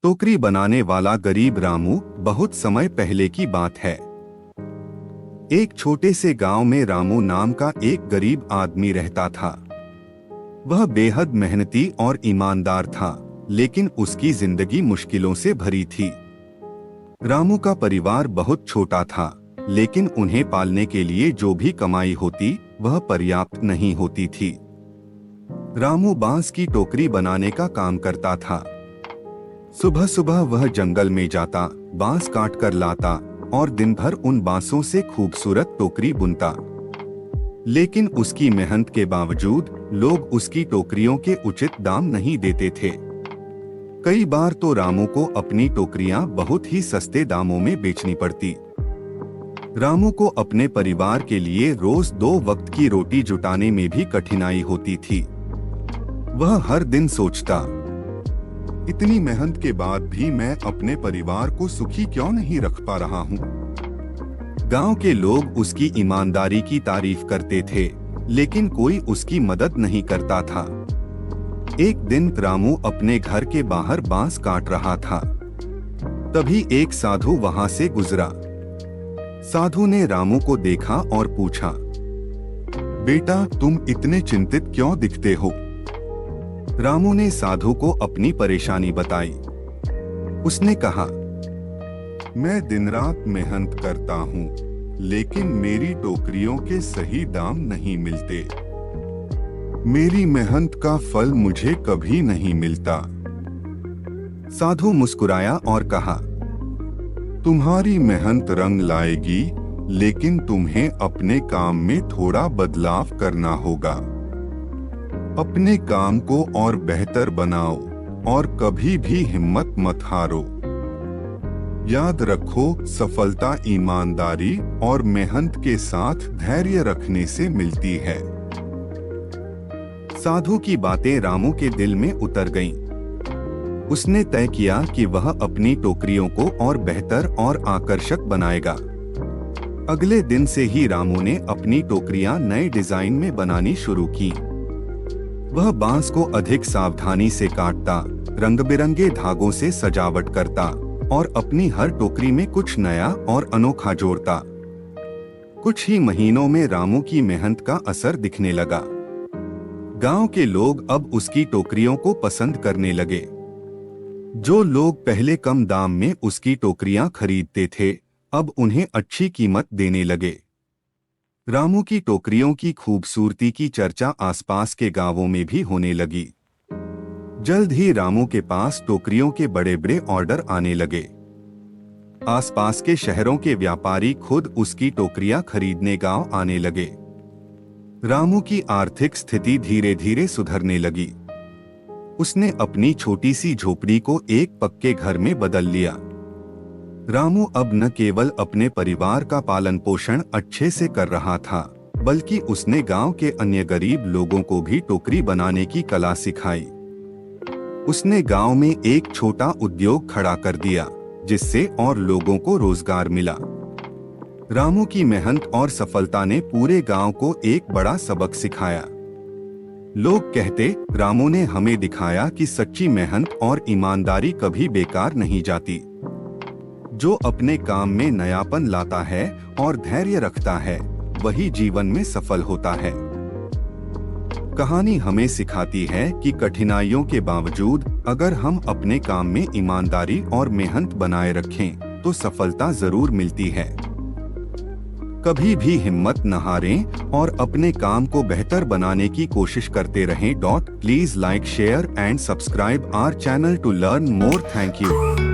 टोकरी बनाने वाला गरीब रामू बहुत समय पहले की बात है। एक छोटे से गांव में रामू नाम का एक गरीब आदमी रहता था। वह बेहद मेहनती और ईमानदार था, लेकिन उसकी जिंदगी मुश्किलों से भरी थी। रामू का परिवार बहुत छोटा था, लेकिन उन्हें पालने के लिए जो भी कमाई होती वह पर्याप्त नहीं होती थी। रामू बांस की टोकरी बनाने का काम करता था। सुबह सुबह वह जंगल में जाता, बांस काट कर लाता और दिन भर उन बांसों से खूबसूरत टोकरी बुनता। लेकिन उसकी मेहनत के बावजूद लोग उसकी टोकरियों के उचित दाम नहीं देते थे। कई बार तो रामू को अपनी टोकरियां बहुत ही सस्ते दामों में बेचनी पड़ती। रामू को अपने परिवार के लिए रोज 2 वक्त की रोटी जुटाने में भी कठिनाई होती थी। वह हर दिन सोचता, इतनी मेहनत के बाद भी मैं अपने परिवार को सुखी क्यों नहीं रख पा रहा हूँ। गांव के लोग उसकी ईमानदारी की तारीफ करते थे, लेकिन कोई उसकी मदद नहीं करता था। एक दिन रामू अपने घर के बाहर बांस काट रहा था। तभी एक साधु वहां से गुजरा। साधु ने रामू को देखा और पूछा, बेटा तुम इतने चिंतित क्यों दिखते हो? रामू ने साधु को अपनी परेशानी बताई। उसने कहा, मैं दिन रात मेहनत करता हूँ, लेकिन मेरी टोकरियों के सही दाम नहीं मिलते। मेरी मेहनत का फल मुझे कभी नहीं मिलता। साधु मुस्कुराया और कहा, तुम्हारी मेहनत रंग लाएगी, लेकिन तुम्हें अपने काम में थोड़ा बदलाव करना होगा। अपने काम को और बेहतर बनाओ और कभी भी हिम्मत मत हारो। याद रखो, सफलता ईमानदारी और मेहनत के साथ धैर्य रखने से मिलती है। साधु की बातें रामू के दिल में उतर गईं। उसने तय किया कि वह अपनी टोकरियों को और बेहतर और आकर्षक बनाएगा। अगले दिन से ही रामू ने अपनी टोकरियां नए डिजाइन में बनानी शुरू की। वह बांस को अधिक सावधानी से काटता, रंग बिरंगे धागों से सजावट करता और अपनी हर टोकरी में कुछ नया और अनोखा जोड़ता। कुछ ही महीनों में रामू की मेहनत का असर दिखने लगा। गांव के लोग अब उसकी टोकरियों को पसंद करने लगे। जो लोग पहले कम दाम में उसकी टोकरियां खरीदते थे, अब उन्हें अच्छी कीमत देने लगे। रामू की टोकरियों की खूबसूरती की चर्चा आसपास के गांवों में भी होने लगी। जल्द ही रामू के पास टोकरियों के बड़े बड़े ऑर्डर आने लगे। आसपास के शहरों के व्यापारी खुद उसकी टोकरियां खरीदने गांव आने लगे। रामू की आर्थिक स्थिति धीरे धीरे सुधरने लगी। उसने अपनी छोटी सी झोपड़ी को एक पक्के घर में बदल लिया। रामू अब न केवल अपने परिवार का पालन पोषण अच्छे से कर रहा था, बल्कि उसने गांव के अन्य गरीब लोगों को भी टोकरी बनाने की कला सिखाई। उसने गांव में एक छोटा उद्योग खड़ा कर दिया, जिससे और लोगों को रोजगार मिला। रामू की मेहनत और सफलता ने पूरे गांव को एक बड़ा सबक सिखाया। लोग कहते, रामू ने हमें दिखाया कि सच्ची मेहनत और ईमानदारी कभी बेकार नहीं जाती। जो अपने काम में नयापन लाता है और धैर्य रखता है, वही जीवन में सफल होता है। कहानी हमें सिखाती है कि कठिनाइयों के बावजूद अगर हम अपने काम में ईमानदारी और मेहनत बनाए रखें, तो सफलता जरूर मिलती है। कभी भी हिम्मत न हारें और अपने काम को बेहतर बनाने की कोशिश करते रहें। Please like, share and subscribe our channel to learn more. Thank you.